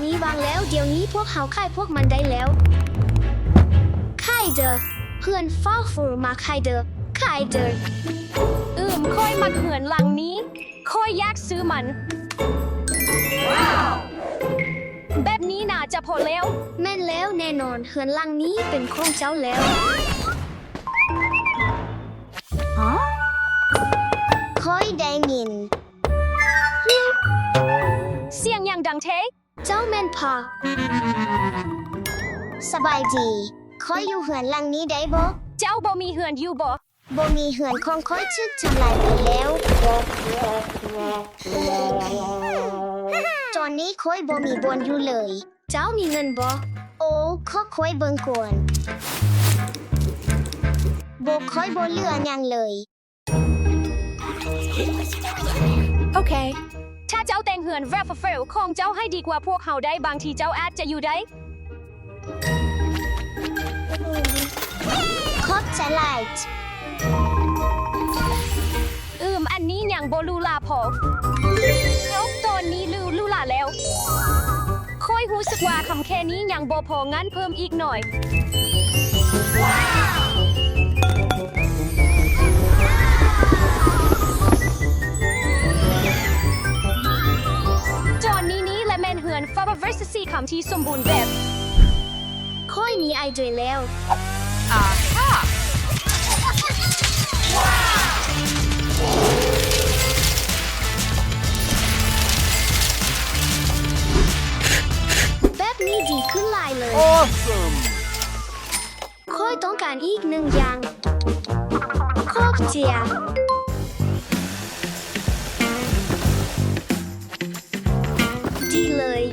นี้วางแล้วเดี๋ยวนี้พวกเขาค่ายพวกมันได้แล้วค่ายเด้อเพื่อนฟ้าฟูมาค่ายเด้อค่ายเด้อค่อยมาเขื่อนหลังนี้ค่อยอยากซื้อมันแบบนี้น่าจะพอแล้ว แม่นแล้วแน่นอนเฮือนหลังนี้เป็นของเจ้าแล้วค่อยได้ยินเสียงอย่างดังเทเจ้าแม่นพอสบายดีค่อยอยู่เฮือนหลังนี้ได้บ่เจ้าบ่มีเหือนอยู่บ่มีเหือนของค่อยชึกทำลายไปแล้วตอนนี้ค่อยบ่มีบนอยู่เลยเจ้ามีเงินบ่โอ้ข้อค่อยเบิ่งก่อนค่อยบ่เหลือหยังเลยโอเคถ้าเจ้าแต่งเหือนแรฟเฟลของเจ้าให้ดีกว่าพวกเขาได้บางทีเจ้าอาจจะอยู่ได้ขอบใจหลายอันนี้ยังบ่ลูลาพอแล้วตอนนี้ลูลาแล้วค่อยรู้สึกว่าคำแค่นี้ยังบ่พองั้นเพิ่มอีกหน่อยจอนนี้และแมนเหือนฟาบเวอร์ส4คำที่สมบูรณ์แบบค่อยมีไอเดียแล้วแบบนี้ดีขึ้นหลายเลย Awesome ค่อยต้องการอีกหนึ่งอย่างขอบเจียดีเลย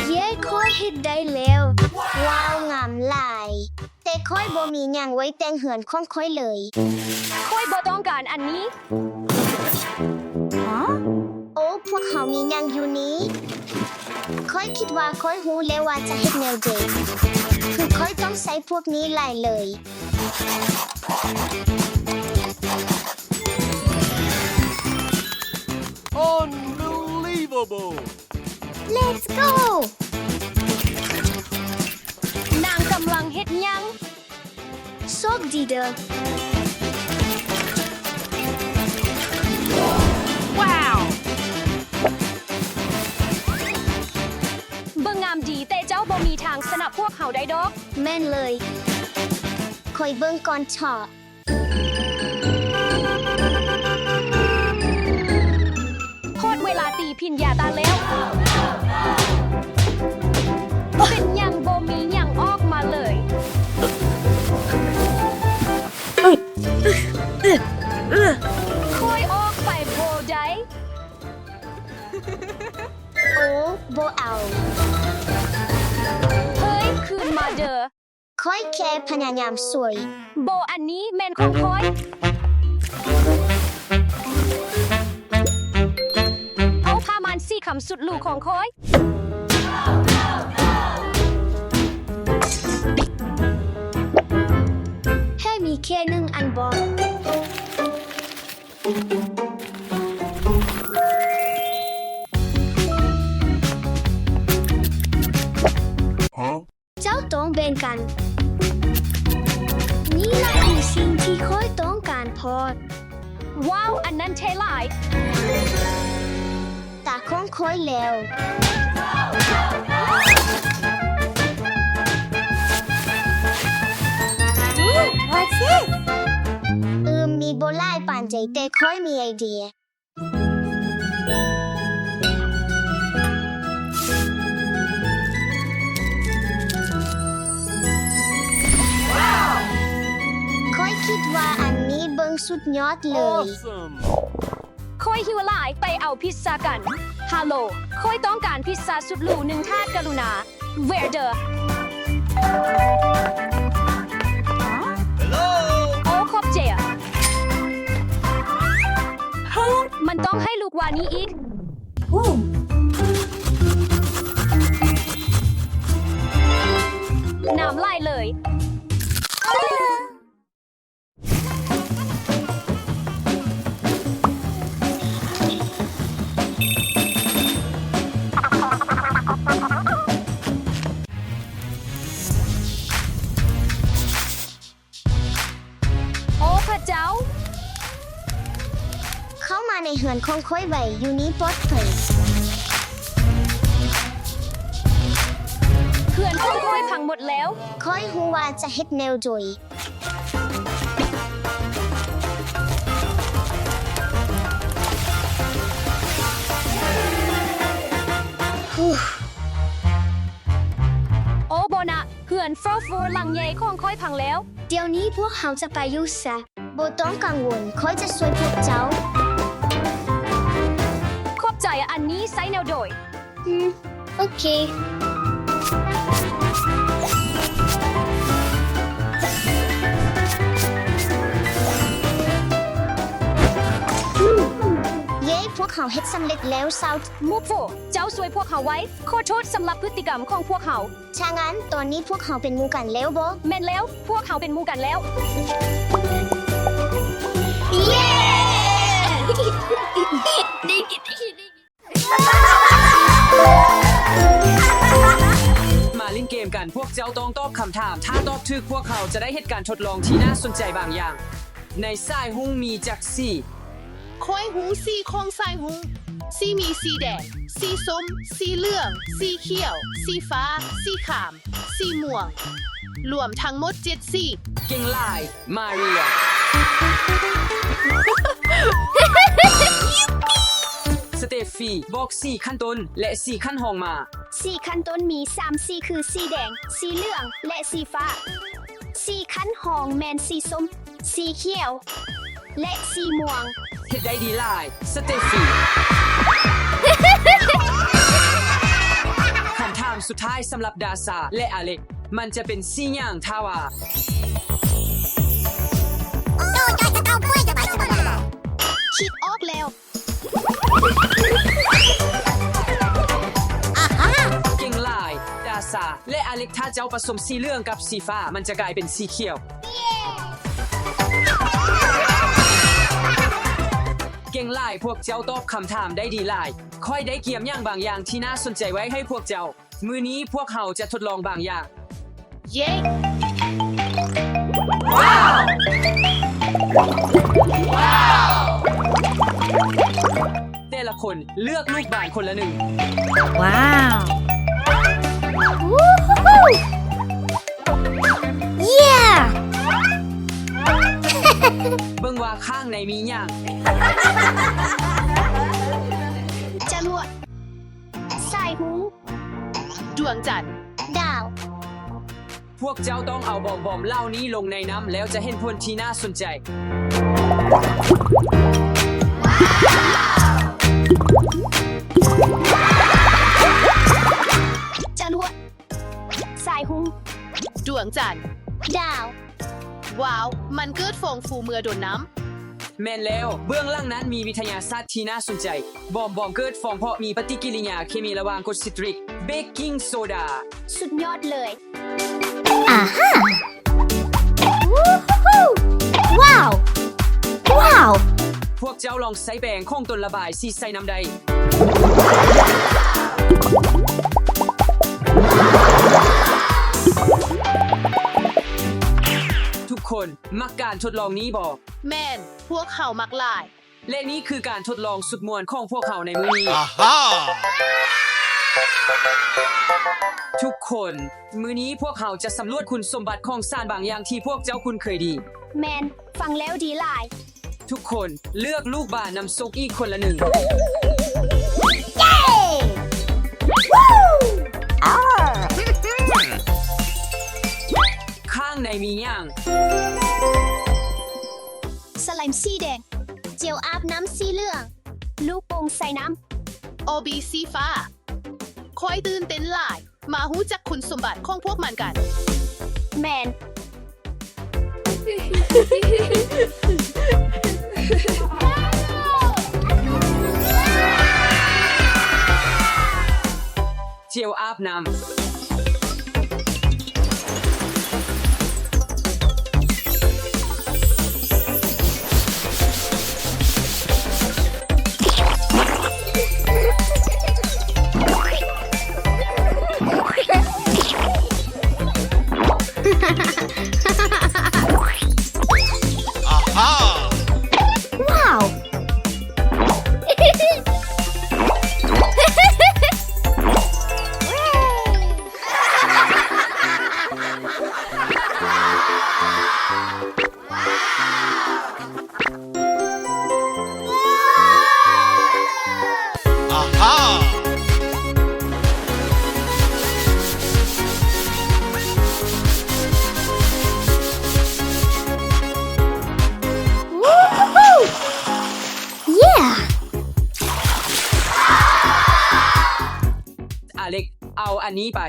เย้ค่อยเฮ็ดได้แล้วว้าวงามหลายแต่ค่อยบ่มีหยังไว้แต่งเหือนของค่อยเลยค่อยบ่ต้องการอันนี้โอ้พวกเขามีหยังอยู่นี้ค่อยคิดว่าค่อยรู้แล้วว่าจะเฮ็ดแนวใดคือค่อยต้องใช้พวกนี้หลายเลย Unbelievable Let's go นางกำลังเฮ็ดหยังโชคดีเด้อว้าวเบิ่งงามดีแต่เจ้าบ่มีทางสนับพวกเขาได้ดอกแม่นเลยค่อยเบิ่งก่อนชอพอดเวลาตีพินยาตาแล้วเป็นหยังบ่มีหยังออกมาเลยค่อยออกไปบ่ได้โอ้บ่เอาเฮ้ยคืนมาเด้อค่อยแค่พยายามสวยโบอันนี้แม่นของค่อยเอาผ้ามัน4คำสุดลูกของค่อยแค่มีแค่หนึ่งอันบ่เจ้าต้องแบ่งกันนี่แหละคือสิ่งที่ค่อยต้องการพอดว้าวอันนั้นเทลายตาของค่อยแล้ว What's this มีโบลายปานใจแต่ค่อยมีไอเดียค่อยคิดว่าอันนี้เบิ่งสุดยอดเลย Awesome ค่อยหิวหลายไปเอาพิซซ่ากันฮัลโหลค่อยต้องการพิซซ่าสุดหรู1ถาดกรุณา Where the Hello โอ้ขอบเจอะมันต้องให้ลูกวานี้อีกน้ำลายเลย งินของค่อยไว้อยู่นี้ปลอดภัย เพื่อนค่อยๆพังหมดแล้ว ค่อยฮู้ว่าจะเฮ็ดแนวโดยฮู้ โอ้โบนะเพื่อนฟรอฟลังใหญ่ของค่อยพังแล้ว เดี๋ยวนี้พวกเขาจะไปอยู่ซะบ่ต้องกังวลค่อยจะช่วยพวกเจ้า ขอบใจอันนี้ไซแนวโดย โอเคเย้พวกเขาเฮ็ดสำเร็จแล้วซาว มูฟโฟเจ้าช่วยพวกเขาไว้ ขอโทษสำหรับพฤติกรรมของพวกเขา ถ้างั้นตอนนี้พวกเขาเป็นหมู่กันแล้วบ่ แม่นแล้วพวกเขาเป็นหมู่กันแล้ว เย้ มาเล่นเกมกันพวกเจ้าต้องตอบคำถาม ถ้าตอบถูกพวกเขาจะได้เหตุการณ์ทดลองที่น่าสนใจบางอย่าง ในสายหุ้งมีจักสี่ ค่อยหูสีของสายหูสีมีสีแดง สีส้ม สีเหลือง สีเขียว สีฟ้า สีขาม สีม่วง รวมทั้งหมด7สี เก่งลายมาเรีย สเตฟฟีบอก4ขั้นต้นและ4ขั้นห้องมา 4 ขั้นต้นมี3สีคือสีแดง สีเหลือง และสีฟ้า 4 ขั้นหองแมนสีส้ม สีเขียว และสีม่วง เฮ็ดได้ดีหลายสเตฟฟี คำถามสุดท้ายสำหรับดาซาและอเล็ก มันจะเป็น4อย่างทาวา คิดออกแล้ว เก่งลายดาซาและอเล็กถ้าเจ้าผสมสีเหลืองกับสีฟ้ามันจะกลายเป็นสีเขียว เก่งลายพวกเจ้าตอบคำถามได้ดีหลาย ค่อยได้เกียมอย่างบางอย่างที่น่าสนใจไว้ให้พวกเจ้า มื้อนี้พวกเขาจะทดลองบางอย่าง เย้ แต่ละคนเลือกลูกบาศก์คนละหนึ่ง เบิ่งว่าข้างในมีหยัง จรวดสายหู ดวงจันทร์ ดาว พวกเจ้าต้องเอาบอมเหล่านี้ลงในน้ำแล้วจะเห็นผลที่น่าสนใจ จรวดสายหู ดวงจันทร์ ดาว ว้าว มันเกิดฟองฟูเมื่อโดนน้ แม่นแล้วเบื้องหล่างนั้นมีวิทยาศาสตร์ที่น่าสนใจ บอมเกิดฟองเพราะมีปฏิกิริยาเคมีระหว่างกรดซิตริกเบกกิ้งโซดา สุดยอดเลย ว้าว ว้าว พวกเจ้าลองใส่แปรงของตนระบายสีใส่น้ำใด ทุกคนมักการทดลองนี้บอก ำแม่น พวกเขามักหลาย และนี้คือการทดลองสุดมวลของพวกเขาในมื้อนี้ ทุกคนมื้อนี้พวกเขาจะสำรวจคุณสมบัติของสารบางอย่างที่พวกเจ้าคุณเคยดี แมน ฟังแล้วดีหลาย ทุกคนเลือกลูกบาศก์นำซุกอีกคนละหนึ่ง ข้างในมีหยัง สไลม์สีแดง เจลอาบน้ำสีเหลือง ลูกโป่งใส่น้ โอบีสีฟ้า คอยตื่นเต้นหลาย มาหู้จักคุณสมบัติของพวกมันกัน ำแมน เจลอาบน้ำ อันนี้ไป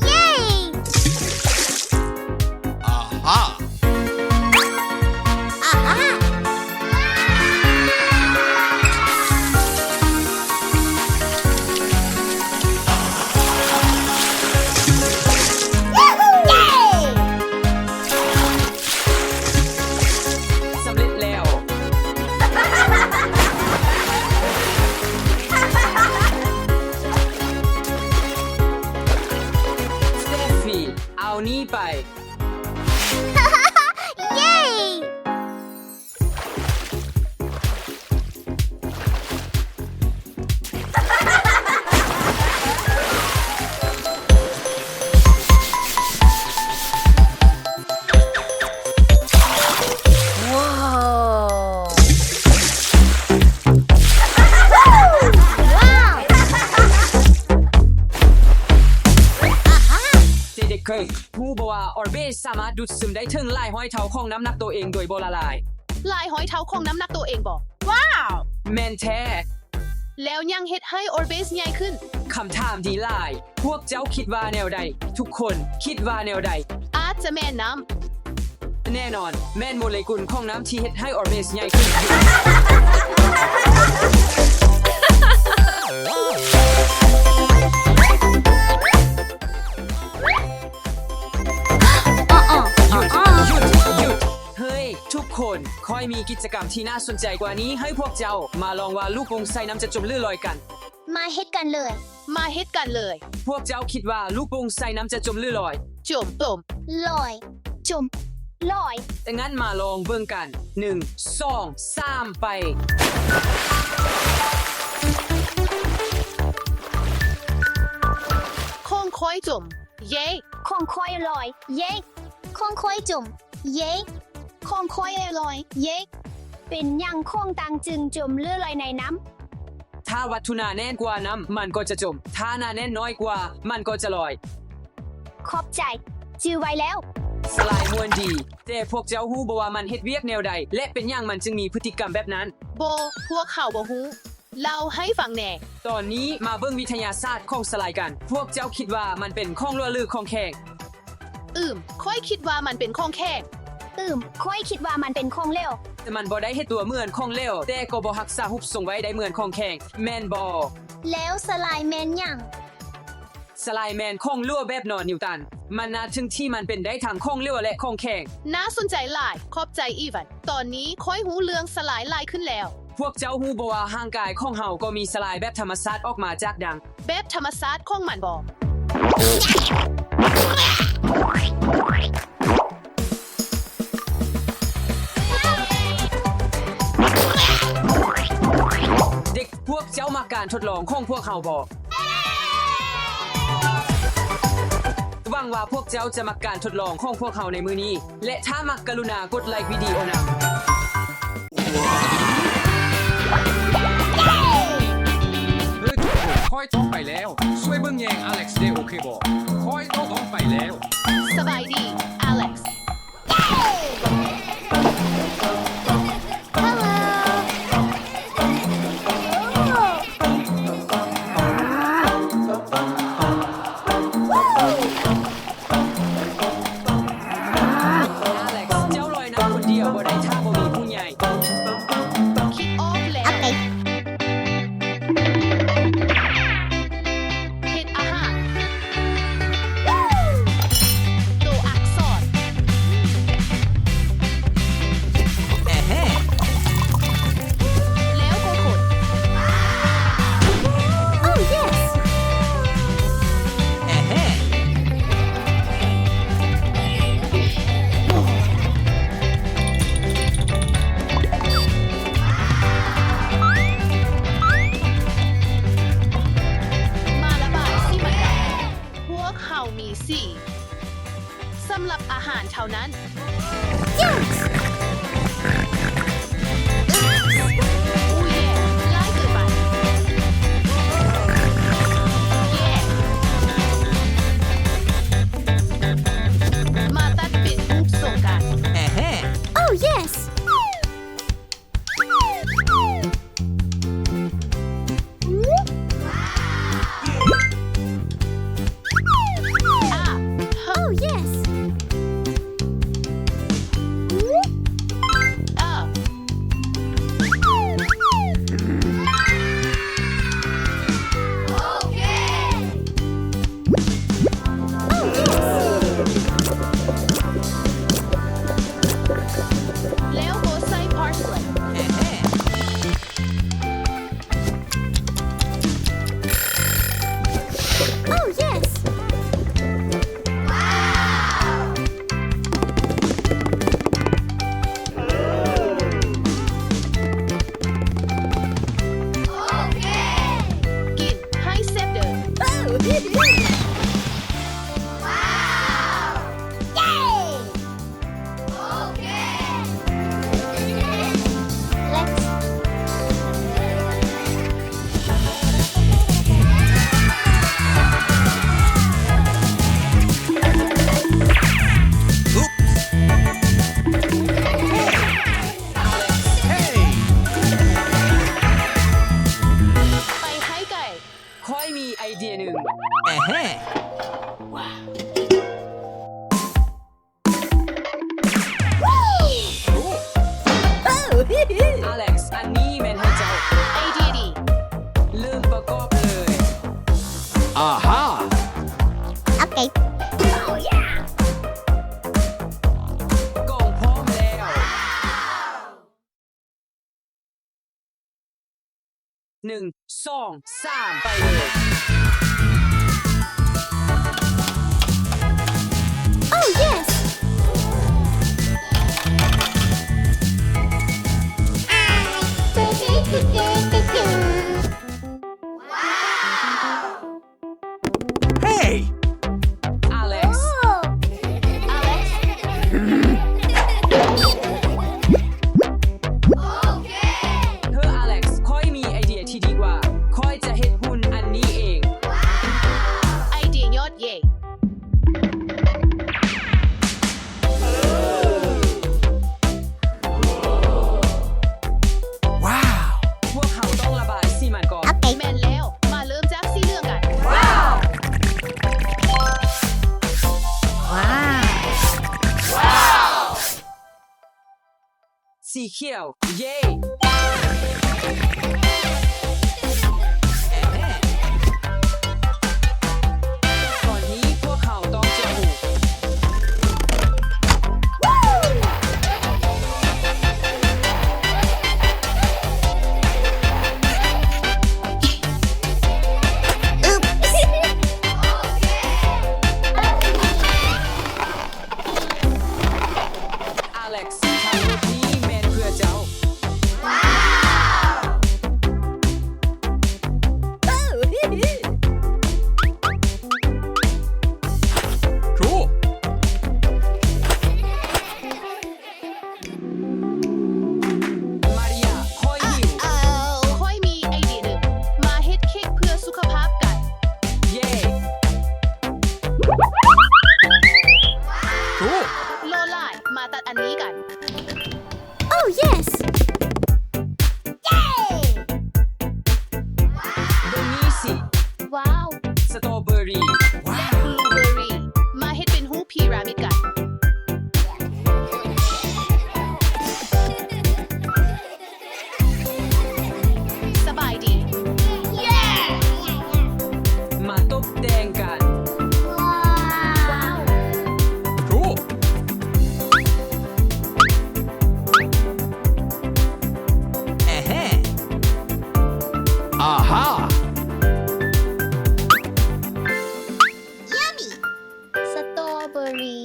เย้ Aha! อ่าฮะเย้ สำเร็จแล้ว สเตฟฟี่เอานี่ไป เย้ ว้าว ว้าว เด็กๆเคยผู้บอกว่าออร์เบสสามารถดูดซึมได้ถึงลายห้อยเท้าของน้ำหนักตัวเองโดยบ่ละลาย ลายหอยเท้าของน้ำหนักตัวเองบอก ว้าว แมนแท้ แล้วยังเฮ็ดให้ออร์เบสใหญ่ขึ้น คำถามดีหลาย พวกเจ้าคิดว่าแนวใด ทุกคนคิดว่าแนวใด อาจจะแม่น้ แน่นอน แม่นโมเลกุลของน้ำที่เฮ็ดให้ออร์เบสใหญ่ขึ้น หยุด เฮ้ย ทุกคนคอยมีกิจกรรมที่น่าสนใจกว่านี้ให้พวกเจ้ามาลองว่าลูกโป่งใส่น้ำจะจมหรือลอยกัน มาเฮ็ดกันเลย ำมาเฮ็ดกันเลย พวกเจ้าคิดว่าลูกโป่งใส่น้ำจะจมหรือลอย จมตุ่ม ลอย จุ่ม ลอย แต่งั้นมาลองเบิ่งกัน 1 2 3 ไป คงคอยจม เย้ คงคอยลอย เย้คงคอยจุ่ม เย้คงคอยลอย เย้ เป็นหยังคงตังจึงจมเลื่อลอยในน้ ถ้าวัตถุหนาแน่นกว่าน้ำมันก็จะจม ถ้าหนาแน่นน้อยกว่า มันก็จะลอย ำขอบใจ จือไว้แล้ว สลายมวนดี แต่พวกเจ้าฮู้บ่ว่ามันเฮ็ดเวียกแนวใด และเป็นหยังมันจึงมีพฤติกรรมแบบนั้น โบ พวกเขาบ่ฮู้เล่าให้ฟังแหน่ ตอนนี้มาเบิ่งวิทยาศาสตร์ของสลายกัน พวกเจ้าคิดว่ามันเป็นของรั่วหรือของแข็ง ค่อยคิดว่ามันเป็นของแข็ง ค่อยคิดว่ามันเป็นของเร็ว แต่มันบ่ได้เฮ็ดตัวเหมือนของเหลวแต่ก็บ่รักษารูปทรงไว้ได้เหมือนของแข็งแม่นบ่ แล้วสลายแมนหยัง สลายแมนของรั่วแบบนอนนิวตัน มันน่าถึงที่มันเป็นได้ทั้งของเหลวและของแข็ง น่าสนใจหลาย ขอบใจอีวัน ตอนนี้ค่อยหูเรื่องสลายลายขึ้นแล้ว พวกเจ้าฮู้บ่ว่าร่างกายของเฮาก็มีสลายแบบธรรมชาติออกมาจากดัง แบบธรรมศาสตร์ของมันบอก เด็กพวกเจ้ามาการทดลองของพวกเฮาบ่หวังว่าพวกเจ้าจะมาการทดลองของพวกเฮาในมื้อนี้ และถ้ามักกรุณากดไลค์วิดีโอนะ เฮ้ยทุกคนคอยต้องไปแล้ว ช่วยเบิ่งแยงอเล็กซ์ได้โอเคบอกคอยต้องไปแล้ว สบายดี อเล็กซ์ ฮัลโหล อเล็กซ์เจ้าลอยน้ำคนเดียวบ่ได้ถ้าบ่มีผู้ใหญ่ คิดออกแล้ว โอเค เฮ็ดอาหาร เดียหนึ่ง อเล็กซ์อันนี้แมนให้เจ้า ไอเดียดี ลืมประกอบเลย Aha! โอเค กล่องพร้อมแล้ว1 2 3 ไปเลย Oh yes Hey! อเล็กซ์ อเล็กซ์ เฮ้ออเล็กซ์ค่อยมีไอเดียที่ดีกว่า ค่อยจะเฮ็ดหุ่นอันนี้เอง ไอเดียยอดเย่ Wow! พวกเขาต้องระบายสีมันก่อน โอเค แมนแล้วมาเริ่มจากสีเหลืองกัน สีเขียว เย้ตอนนี้พวกเขาต้องเจอหู อึ๊บ อเล็กซ์ทำรูปนี้แมนเพื่อเจ้า True! มาริยาค่อยหิว ค่อยมีไอเดียหนึ่งมาเฮ็ดเค้กเพื่อสุขภาพกัน เย้ True! โลไลมาตัดอันนี้กัน Oh yes ดูนี่สิ ว้าว สตรอเบอรี่ และบลูเบอร์รี่มาเฮ็ดเป็นหูพีระมิดกัน สบายดี มาตกแต่งกัน ว้าว True! Aha! Yummy สตรอเบอรี่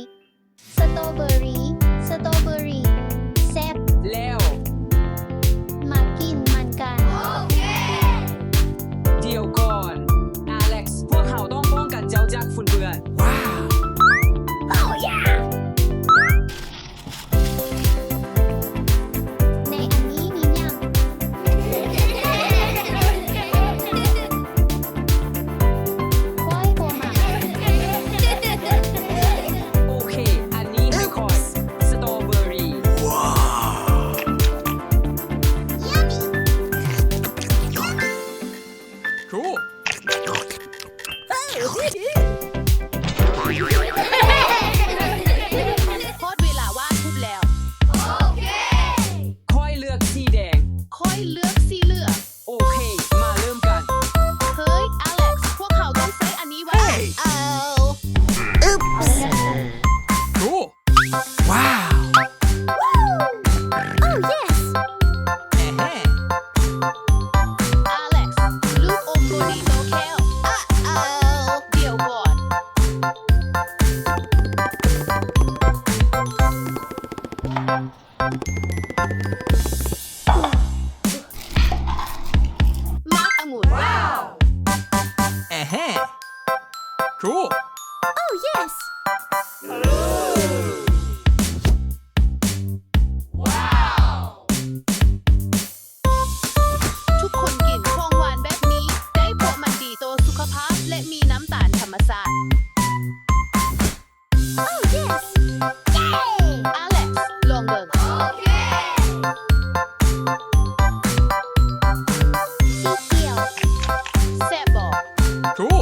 สตรอเบอรี่ สตรอเบอรี่แซ่บ แล้ว มากินมันกัน เดี๋ยวก่อน อเล็กซ์ พวกเขาต้องป้องกันเจ้าจากฝุ่นเปื้อน Wow! Oh yeah ในอันนี้มียังค่อยกลัวมา โอเค อันนี้ให้คอย สตรอเบอรี่ True! โคตรเวลาวาดทุบแล้ว ค่อยเลือกสีแดง ค่อยเลือกสีเหลือง โอเค มาเริ่มกัน เฮ้ย อเล็กซ์ พวกเขาต้องใช้อันนี้ไว้ เอา Oops True! Wow! Oh yes อเล็กซ์ ลูกอมโบดีโตแคลเดี๋ยวก่อน มาร์กองุ่น True! Oh yes ทุกคนกินของหวานแบบนี้ ได้เพราะมันดีต่อสุขภาพและมีน้ำตาลธรรมชาติ Oh yes อเล็กซ์ ลองเบิ่ง สีเขียว แซ่บบอก True!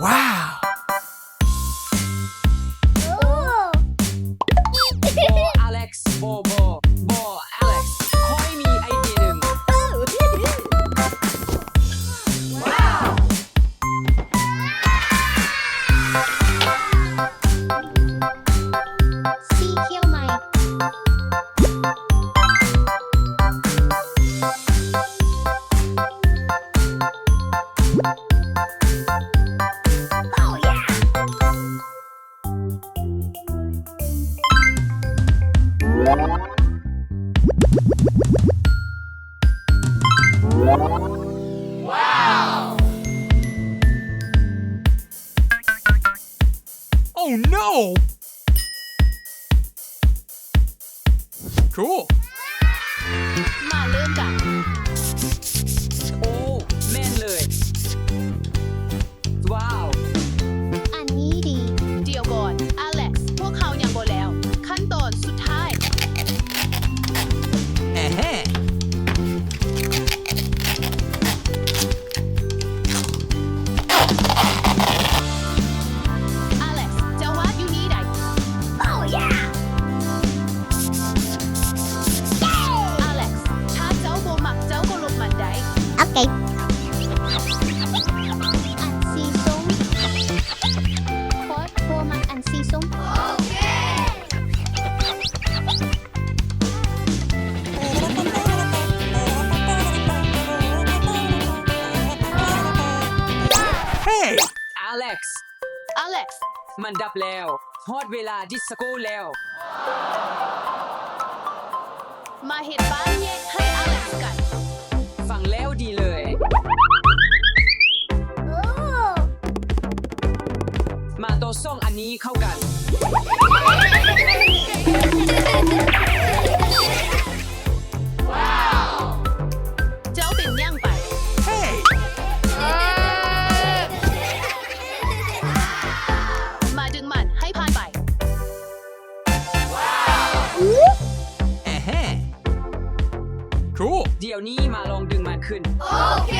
Wow. โอ้ บออเล็กซ์บออเล็กซ์ค่อยมีไอเดียหนึ่ง สีเขียวไหม Oh no! Cool. มาเริ่มกัน โอ้แม่นเลย ว้าว อันนี้ดี เดี๋ยวก่อน อเล็กซ์ พวกเขายังบ่แล้ว ขั้นตอนสุดท้าย Uh-huh. อเล็กซ์จะวาดอยู่นี้ได้ โอ้ยา อเล็กซ์ ถ้าเจ้าบ่มักเจ้าก็ลบมันได้ โอเค อันสีส้มโค้ดโบมักอันสีส้ม Hey! อเล็กซ์ อเล็กซ์ มันดับแล้วฮอดเวลาดิสโก้แล้ว มาเห็นบ้านแยกให้อเล็กซ์กัน ฟังแล้วดีเลย โอ้ มาโตส่งอันนี้เข้ากัน เจ้าเป็นย่างไป Hey! มาดึงมันให้ผ่านไป Uh-huh. Cool. เดี๋ยวนี้มาลองดึงมันขึ้น โอเค